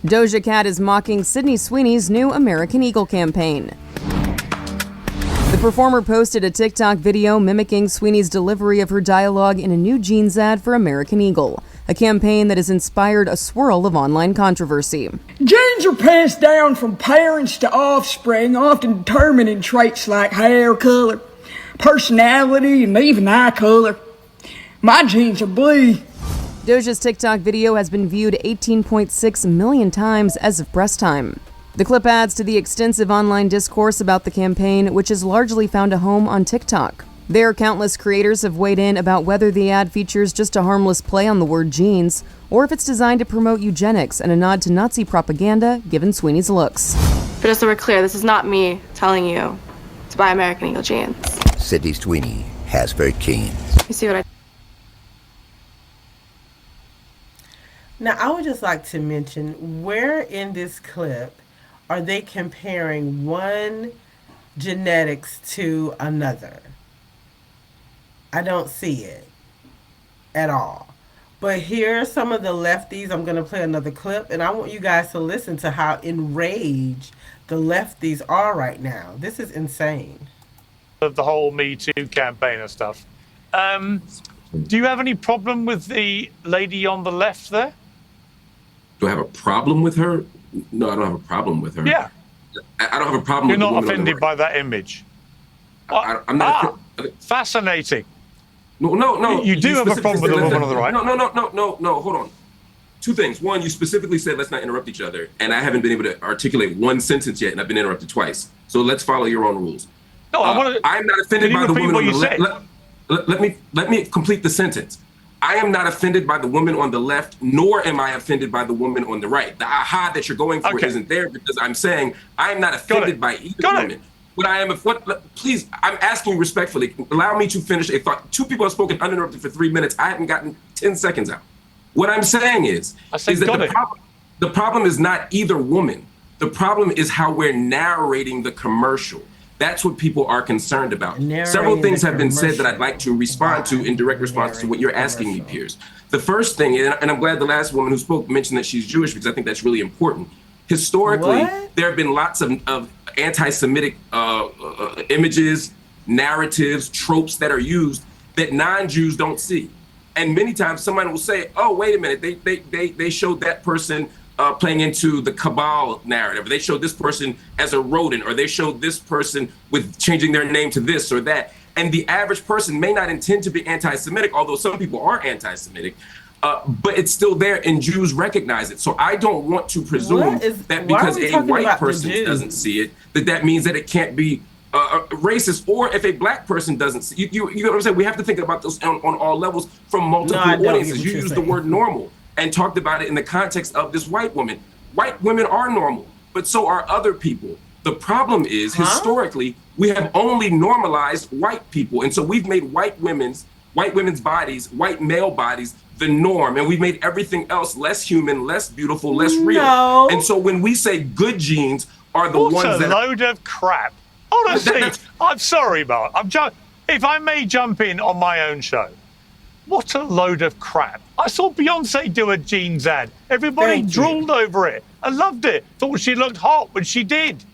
Doja Cat is mocking Sydney Sweeney's new American Eagle campaign. The performer posted a TikTok video mimicking Sweeney's delivery of her dialogue in a new jeans ad for American Eagle, a campaign that has inspired a swirl of online controversy. Genes are passed down from parents to offspring, often determining traits like hair color, personality, and even eye color. My genes are blue. Doja's TikTok video has been viewed 18.6 million times as of press time. The clip adds to the extensive online discourse about the campaign, which has largely found a home on TikTok. There, countless creators have weighed in about whether the ad features just a harmless play on the word jeans, or if it's designed to promote eugenics and a nod to Nazi propaganda, given Sweeney's looks. But just so we're clear, this is not me telling you to buy American Eagle jeans. Sydney Sweeney has very jeans. You see what I... Now, I would just like to mention, where in this clip are they comparing one genetics to another? I don't see it at all. But here are some of the lefties. I'm going to play another clip, and I want you guys to listen to how enraged the lefties are right now. This is insane. Of the whole Me Too campaign and stuff. Do you have any problem with the lady on the left there? Do I have a problem with her? No, I don't have a problem with her. Yeah. I don't have a problem You're with not offended by that image? I'm not. Fascinating. No. You do have a problem with the woman on the right? No, hold on. Two things. One, you specifically said let's not interrupt each other, and I haven't been able to articulate one sentence yet, and I've been interrupted twice. So let's follow your own rules. No, I'm not offended by the woman on the left. Let me complete the sentence. I am not offended by the woman on the left, nor am I offended by the woman on the right. The aha that you're going for isn't there, because I'm saying I am not offended by either woman. But I am, please, I'm asking respectfully, allow me to finish a thought. Two people have spoken uninterrupted for 3 minutes. I haven't gotten 10 seconds out. What I'm saying is that the problem is not either woman. The problem is how we're narrating the commercial. That's what people are concerned about. Several things have been said that I'd like to respond to in direct response to what you're asking me, Piers. The first thing, and I'm glad the last woman who spoke mentioned that she's Jewish, because I think that's really important. Historically, there have been lots of anti-Semitic images, narratives, tropes that are used that non-Jews don't see. And many times someone will say, oh, wait a minute, they showed that person playing into the cabal narrative. They showed this person as a rodent, or they showed this person with changing their name to this or that. And the average person may not intend to be anti-Semitic, although some people are anti-Semitic, but it's still there and Jews recognize it. So I don't want to presume that because a white person doesn't see it, that means that it can't be racist, or if a black person doesn't see you know what I'm saying? We have to think about this on all levels from multiple audiences. You used the word normal and talked about it in the context of this white woman. White women are normal, but so are other people. The problem is, historically, we have only normalized white people. And so we've made white women's bodies, white male bodies, the norm. And we've made everything else less human, less beautiful, less real. And so when we say good genes are the ones that— What a load of crap. Honestly, I'm sorry, Mark. If I may jump in on my own show. What a load of crap. I saw Beyonce do a jeans ad. Everybody drooled over it. I loved it. Thought she looked hot when she did.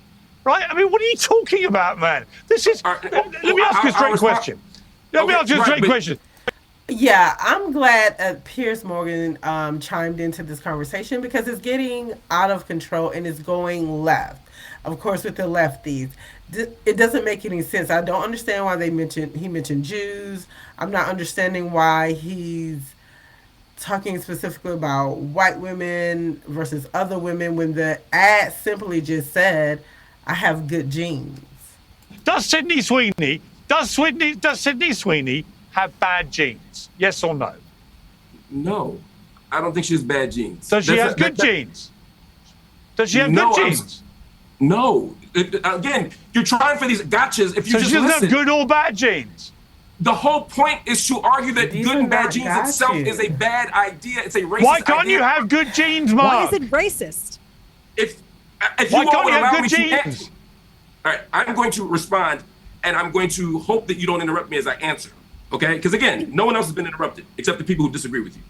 Right? I mean, what are you talking about, man? This is... Let me ask you a straight question. Let me ask you a straight question. Yeah, I'm glad Piers Morgan chimed into this conversation, because it's getting out of control and it's going left. Of course, with the lefties, it doesn't make any sense. I don't understand why he mentioned Jews. I'm not understanding why he's talking specifically about white women versus other women when the ad simply just said, I have good genes. Does Sydney Sweeney have bad genes? Yes or no? No, I don't think she has bad genes. Does she have good genes? Does she have good genes? No. Again, you're trying for these gotchas. If you so just she doesn't listen, have good or bad genes. The whole point is to argue that good and bad genes itself is a bad idea. It's a racist idea. Why can't you have good genes, Mark? Why is it racist? If why can't you have good genes? All right, I'm going to respond, and I'm going to hope that you don't interrupt me as I answer, okay? Because again, no one else has been interrupted except the people who disagree with you.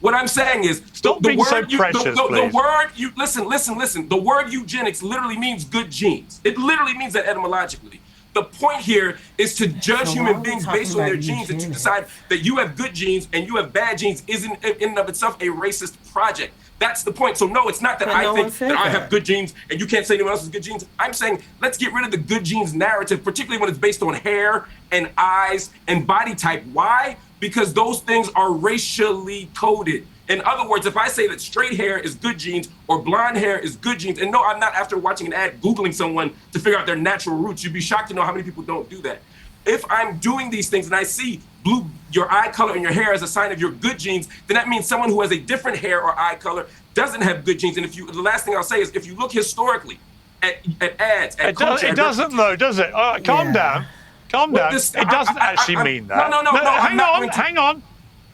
What I'm saying is, Stop being so precious, the please. word you listen. The word eugenics literally means good genes. It literally means that etymologically. The point here is to judge human beings based on their genes, and to decide that you have good genes and you have bad genes isn't in and of itself a racist project. That's the point. So no, it's not that I think that I have good genes and you can't say anyone else has good genes. I'm saying let's get rid of the good genes narrative, particularly when it's based on hair and eyes and body type. Why? Because those things are racially coded. In other words, if I say that straight hair is good genes or blonde hair is good genes, and no, I'm not after watching an ad Googling someone to figure out their natural roots. You'd be shocked to know how many people don't do that. If I'm doing these things and I see your eye color and your hair as a sign of your good genes, then that means someone who has a different hair or eye color doesn't have good genes. And the last thing I'll say is, if you look historically at ads, at culture, it doesn't though, does it? Calm down. Calm down. It doesn't actually mean that. No. Hang on.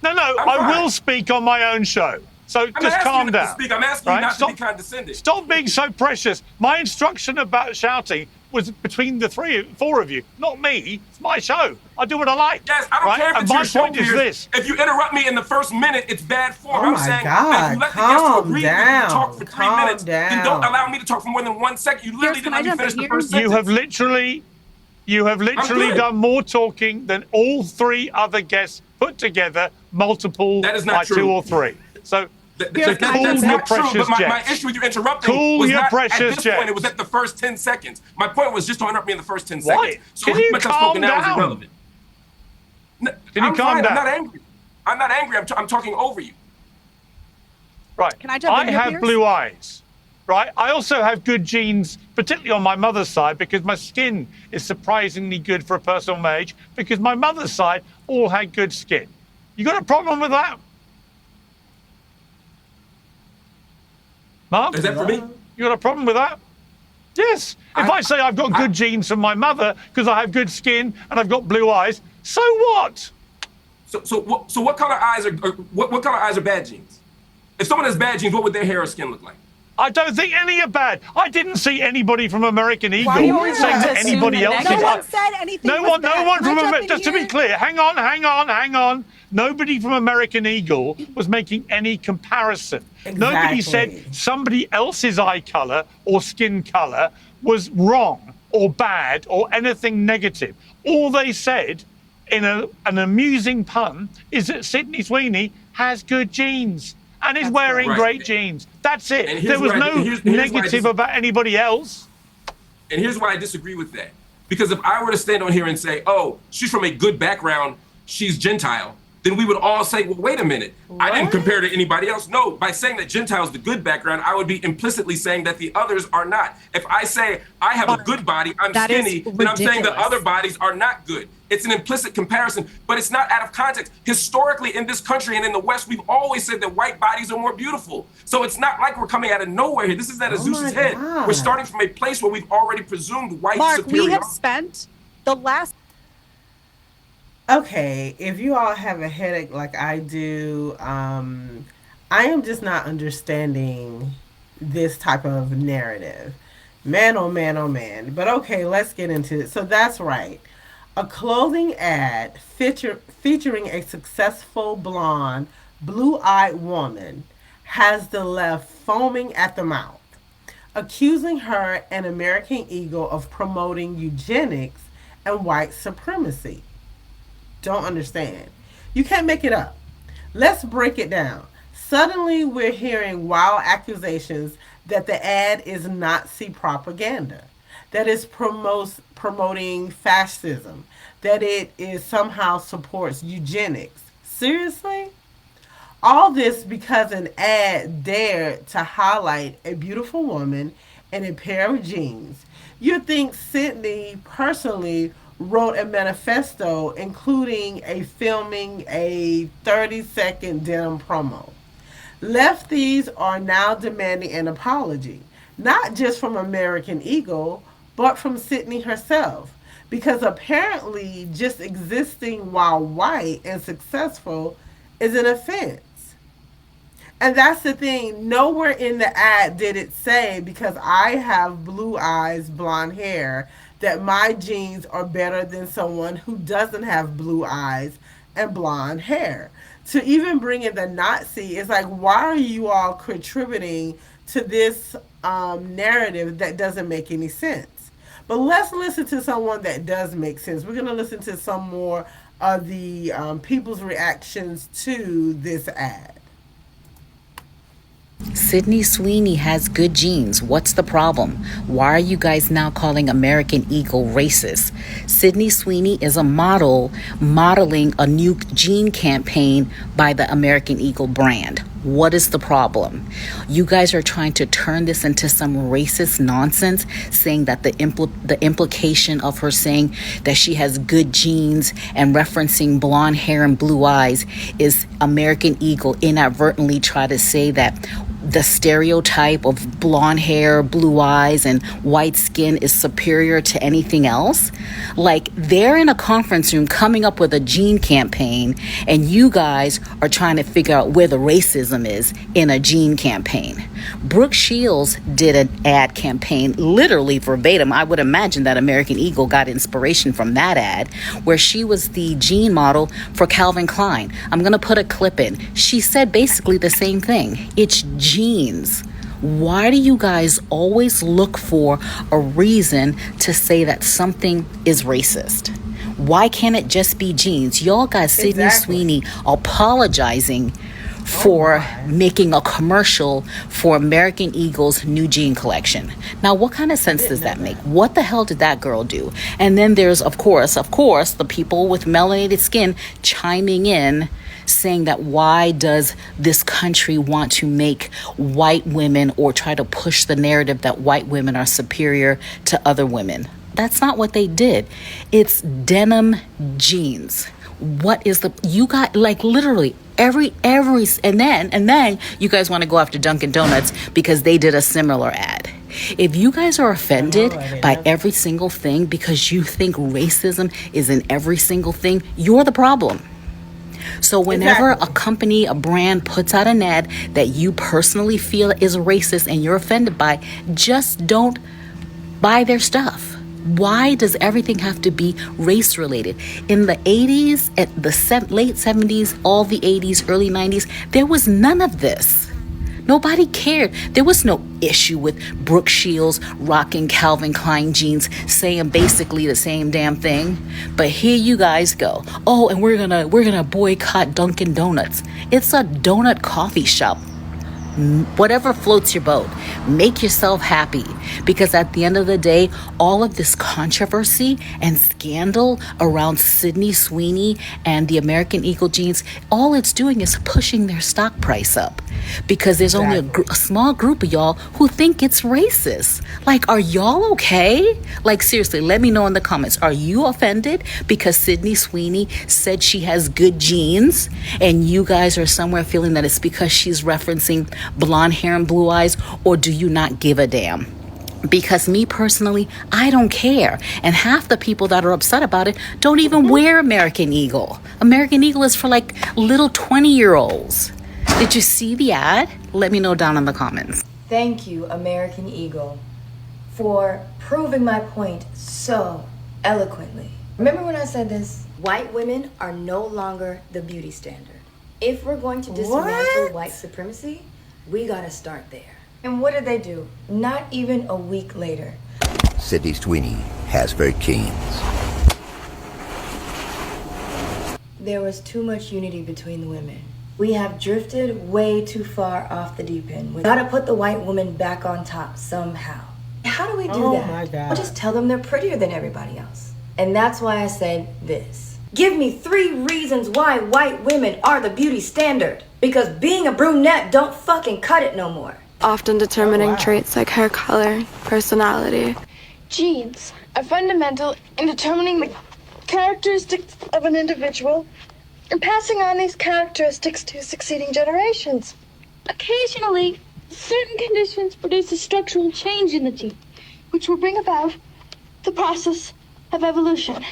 No, I will speak on my own show. So just calm down. I'm asking you not to be condescending. Stop being so precious. My instruction about shouting was between the four of you, not me. It's my show. I do what I like. Yes, I don't care if it's your show. My point is this. If you interrupt me in the first minute, it's bad form. Oh I'm saying God, if you let the guest agree with you to talk for 3 minutes, then don't allow me to talk for more than 1 second. You literally didn't let me finish the first sentence. You have literally done more talking than all 3 other guests put together, multiple that is not by true. 2 or 3. So that's not true, but my issue with you interrupting was not at this point, it was at the first 10 seconds. My point was just to interrupt me in the first 10 seconds. So Can you calm down? Is irrelevant. Can you calm down? I'm not angry. I'm talking over you. Right. Can I jump in here, have Pierce? blue eyes. Right. I also have good genes, particularly on my mother's side, because my skin is surprisingly good for a person of my age, because my mother's side all had good skin. You got a problem with that? Mark? Is that for me? You got a problem with that? Yes. If I say I've got good genes from my mother because I have good skin and I've got blue eyes, so what? So what color eyes are what color eyes are bad genes? If someone has bad genes, what would their hair or skin look like? I don't think any are bad. I didn't see anybody from American Eagle Why are you always saying trying that to anybody assume else that is. no one said anything No was one bad. from Can I jump American. in Just to be here? clear, hang on. Nobody from American Eagle was making any comparison. Nobody said somebody else's eye color or skin color was wrong or bad or anything negative. All they said, in an amusing pun, is that Sydney Sweeney has good genes and is wearing great jeans. That's it. There was no negative about anybody else. And here's why I disagree with that. Because if I were to stand on here and say, oh, she's from a good background, she's Gentile, then we would all say, well, wait a minute. I didn't compare to anybody else. No, by saying that Gentile is the good background, I would be implicitly saying that the others are not. If I say I have a good body, I'm skinny, then I'm saying that other bodies are not good. It's an implicit comparison, but it's not out of context. Historically, in this country and in the West, we've always said that white bodies are more beautiful. So it's not like we're coming out of nowhere here. This is at Zeus's head. We're starting from a place where we've already presumed white superiority. Mark, we have spent the last... Okay, if you all have a headache like I do, I am just not understanding this type of narrative. Man, oh man, oh man. But okay, let's get into it. So that's right. A clothing ad featuring a successful blonde, blue-eyed woman has the left foaming at the mouth, accusing her and American Eagle of promoting eugenics and white supremacy. Don't understand. You can't make it up. Let's break it down. Suddenly, we're hearing wild accusations that the ad is Nazi propaganda, that it's promoting fascism, that it is somehow supports eugenics. Seriously? All this because an ad dared to highlight a beautiful woman in a pair of jeans. You'd think Sydney personally wrote a manifesto including filming a 30-second denim promo. Lefties are now demanding an apology, not just from American Eagle, but from Sydney herself, because apparently just existing while white and successful is an offense. And that's the thing. Nowhere in the ad did it say, because I have blue eyes, blonde hair, that my genes are better than someone who doesn't have blue eyes and blonde hair. to even bring in the Nazi is like, why are you all contributing to this narrative that doesn't make any sense? But let's listen to someone that does make sense. We're going to listen to some more of the people's reactions to this ad. Sydney Sweeney has good genes. What's the problem? Why are you guys now calling American Eagle racist? Sydney Sweeney is a model modeling a new gene campaign by the American Eagle brand. What is the problem? You guys are trying to turn this into some racist nonsense, saying that the implication of her saying that she has good genes and referencing blonde hair and blue eyes is American Eagle inadvertently try to say that the stereotype of blonde hair, blue eyes, and white skin is superior to anything else. Like, they're in a conference room coming up with a gene campaign, and you guys are trying to figure out where the racism is in a gene campaign. Brooke Shields did an ad campaign, literally verbatim. I would imagine that American Eagle got inspiration from that ad, where she was the gene model for Calvin Klein. I'm going to put a clip in. She said basically the same thing. It's genes. Why do you guys always look for a reason to say that something is racist? Why can't it just be genes? Y'all got Sydney Sweeney apologizing for making a commercial for American Eagle's new gene collection. Now, what kind of sense does that make? What the hell did that girl do? And then there's, of course, the people with melanated skin chiming in, saying that why does this country want to make white women or try to push the narrative that white women are superior to other women? That's not what they did. It's denim jeans. What is you got, like, literally every and then you guys want to go after Dunkin' Donuts because they did a similar ad. If you guys are offended by every single thing because you think racism is in every single thing, you're the problem. So whenever a company, a brand puts out an ad that you personally feel is racist and you're offended by, just don't buy their stuff. Why does everything have to be race related? In the 80s, at the late 70s, all the 80s, early 90s, there was none of this. Nobody cared. There was no issue with Brooke Shields rocking Calvin Klein jeans, saying basically the same damn thing. But here you guys go. Oh, and we're gonna boycott Dunkin' Donuts. It's a donut coffee shop. Whatever floats your boat, make yourself happy, because at the end of the day, all of this controversy and scandal around Sydney Sweeney and the American Eagle jeans, all it's doing is pushing their stock price up, because there's only a small group of y'all who think it's racist. Like, are y'all okay? Like, seriously, let me know in the comments. Are you offended because Sydney Sweeney said she has good genes, and you guys are somewhere feeling that it's because she's referencing blonde hair and blue eyes, or do you not give a damn? Because me personally, I don't care. And half the people that are upset about it don't even wear American Eagle. American Eagle is for like little 20-year-olds. Did you see the ad? Let me know down in the comments. Thank you, American Eagle, for proving my point so eloquently. Remember when I said this? White women are no longer the beauty standard. If we're going to dismantle white supremacy, we gotta start there. And what did they do? Not even a week later. Sydney Sweeney has very genes. There was too much unity between the women. We have drifted way too far off the deep end. We gotta put the white woman back on top somehow. How do we do that? My God. We'll just tell them they're prettier than everybody else. And that's why I said this. Give me 3 reasons why white women are the beauty standard. Because being a brunette don't fucking cut it no more. Often determining traits like hair color, personality. Genes are fundamental in determining the characteristics of an individual and passing on these characteristics to succeeding generations. Occasionally, certain conditions produce a structural change in the gene, which will bring about the process of evolution.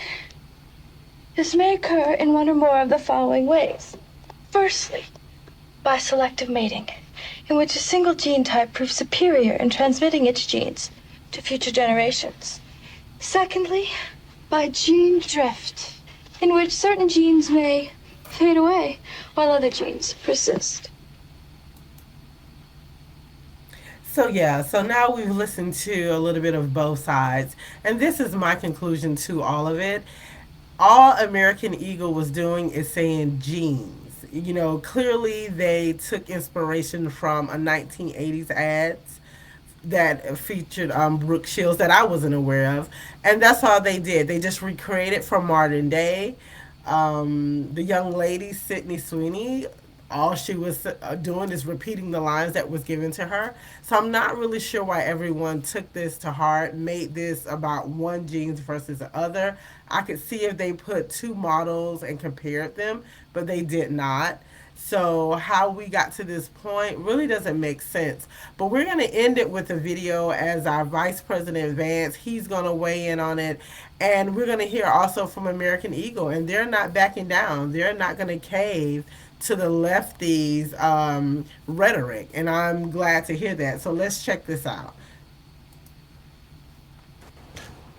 This may occur in one or more of the following ways. Firstly, by selective mating, in which a single gene type proves superior in transmitting its genes to future generations. Secondly, by gene drift, in which certain genes may fade away while other genes persist. So yeah, so now we've listened to a little bit of both sides, and this is my conclusion to all of it. All American Eagle was doing is saying jeans. You know, clearly they took inspiration from a 1980s ads that featured Brooke Shields that I wasn't aware of, and that's all they did. They just recreated from modern day. The young lady, Sydney Sweeney, all she was doing is repeating the lines that was given to her. So I'm not really sure why everyone took this to heart, made this about one jeans versus the other. I could see if they put two models and compared them, but they did not. So how we got to this point really doesn't make sense. But we're going to end it with a video as our Vice President Vance, he's going to weigh in on it. And we're going to hear also from American Eagle, and they're not backing down. They're not going to cave to the lefties' rhetoric, and I'm glad to hear that. So let's check this out.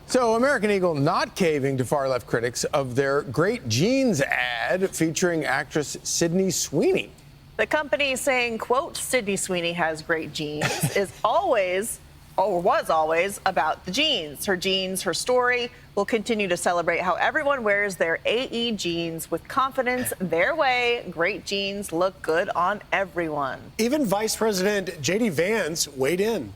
So American Eagle not caving to far-left critics of their great jeans ad featuring actress Sydney Sweeney. The company saying, quote, Sydney Sweeney has great jeans is always, or was always, about the jeans. Her jeans, her story will continue to celebrate how everyone wears their AE jeans with confidence their way. Great jeans look good on everyone. Even Vice President J.D. Vance weighed in.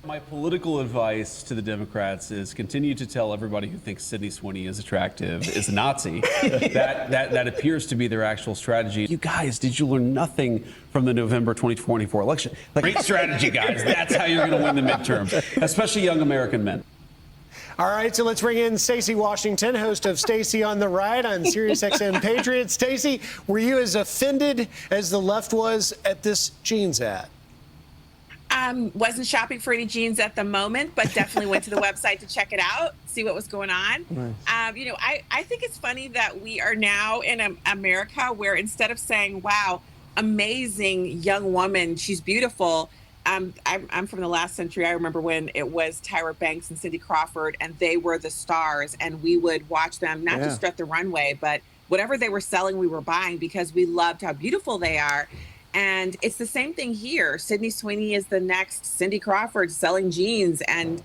My political advice to the Democrats is continue to tell everybody who thinks Sydney Sweeney is attractive is a Nazi. that appears to be their actual strategy. You guys, did you learn nothing from the November 2024 election? Great strategy, guys. That's how you're going to win the midterms, especially young American men. All right, so let's bring in Stacey Washington, host of Stacey on the Right on SiriusXM Patriot. Stacey, were you as offended as the left was at this jeans ad? Wasn't shopping for any jeans at the moment, but definitely went to the website to check it out, see what was going on. Nice. You know, I think it's funny that we are now in America where instead of saying, wow, amazing young woman, she's beautiful. I'm from the last century. I remember when it was Tyra Banks and Cindy Crawford, and they were the stars, and we would watch them not just strut the runway, but whatever they were selling, we were buying because we loved how beautiful they are. And it's the same thing here. Sydney Sweeney is the next Cindy Crawford selling jeans, and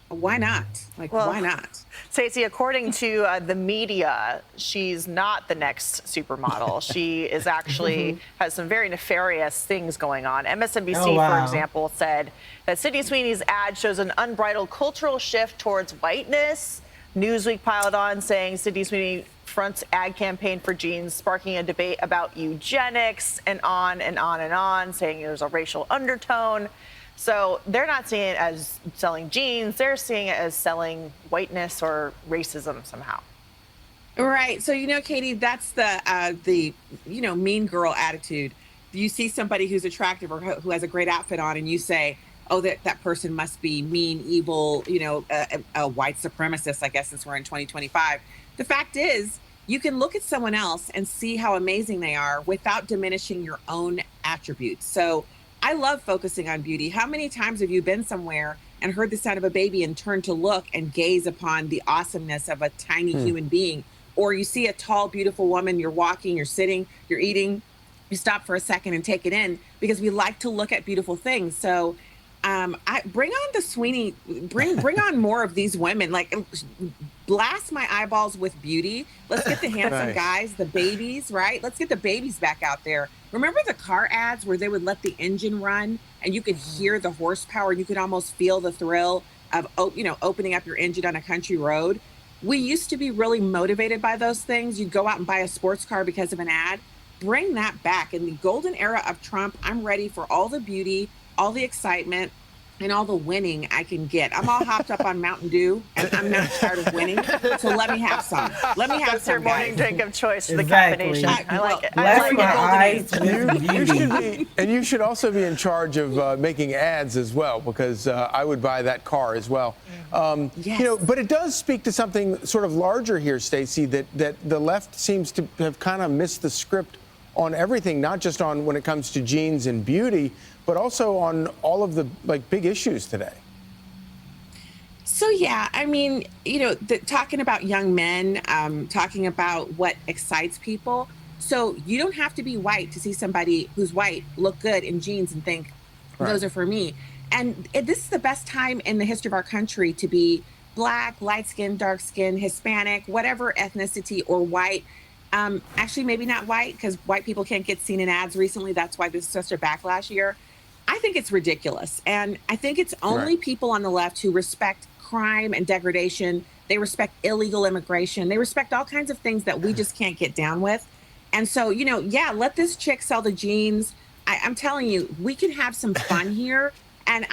why not? Why not? Stacey, according to the media, she's not the next supermodel. She is actually has some very nefarious things going on. MSNBC, for example, said that Sydney Sweeney's ad shows an unbridled cultural shift towards whiteness. Newsweek piled on saying Sydney Sweeney fronts ad campaign for jeans, sparking a debate about eugenics and on and on and on, saying there's a racial undertone. So they're not seeing it as selling jeans, they're seeing it as selling whiteness or racism somehow. Right. So, you know, Katie, that's the mean girl attitude. You see somebody who's attractive or who has a great outfit on, and you say, oh, that person must be mean, evil, a white supremacist, I guess, since we're in 2025. The fact is, you can look at someone else and see how amazing they are without diminishing your own attributes. So I love focusing on beauty. How many times have you been somewhere and heard the sound of a baby and turned to look and gaze upon the awesomeness of a tiny human being? Or you see a tall, beautiful woman, you're walking, you're sitting, you're eating, you stop for a second and take it in because we like to look at beautiful things. So I bring on the Sweeney, bring on more of these women, like blast my eyeballs with beauty. Let's get the handsome guys, the babies, right? Let's get the babies back out there. Remember the car ads where they would let the engine run and you could hear the horsepower, you could almost feel the thrill of, opening up your engine on a country road. We used to be really motivated by those things. You'd go out and buy a sports car because of an ad. Bring that back. In the golden era of Trump, I'm ready for all the beauty, all the excitement, and all the winning I can get. I'm all hopped up on Mountain Dew, and I'm not tired of winning. So let me have some. Let me have some. Your morning drink of choice for the Exactly. combination. I like it. Bless my eyes with beauty. And you should also be in charge of making ads as well, because I would buy that car as well. Yes. But it does speak to something sort of larger here, Stacey, that the left seems to have kind of missed the script on everything, not just on when it comes to jeans and beauty, but also on all of the big issues today. So yeah, I mean, talking about young men, talking about what excites people. So you don't have to be white to see somebody who's white look good in jeans and think those are for me. And this is the best time in the history of our country to be black, light skin, dark skin, Hispanic, whatever ethnicity, or white. Actually, maybe not white, because white people can't get seen in ads recently. That's why there's such a backlash here. I think it's ridiculous. And I think it's only people on the left who respect crime and degradation. They respect illegal immigration. They respect all kinds of things that we just can't get down with. And so, let this chick sell the jeans. I'm telling you, we can have some fun here. And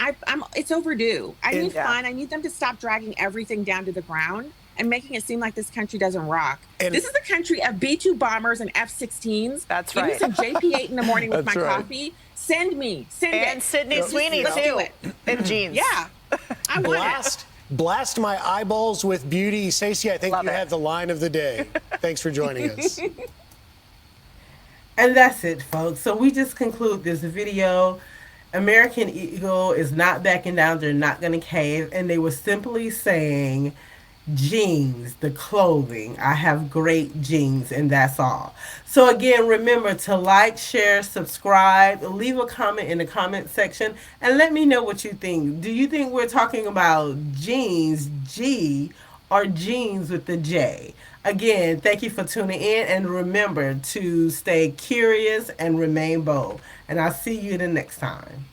it's overdue. I need fun. I need them to stop dragging everything down to the ground and making it seem like this country doesn't rock. This is the country of B-2 bombers and F-16s. That's right. Give me some JP8 in the morning with my coffee. Send it. And Sydney Sweeney, too, in jeans. Yeah, I want it. Blast my eyeballs with beauty. Stacey, I think you have the line of the day. Thanks for joining us. And that's it, folks. So we just conclude this video. American Eagle is not backing down. They're not going to cave. And they were simply saying, jeans, the clothing. I have great jeans, and that's all. So again, remember to like, share, subscribe, leave a comment in the comment section, and let me know what you think. Do you think we're talking about jeans, G, or jeans with the J? Again, thank you for tuning in, and remember to stay curious and remain bold. And I'll see you the next time.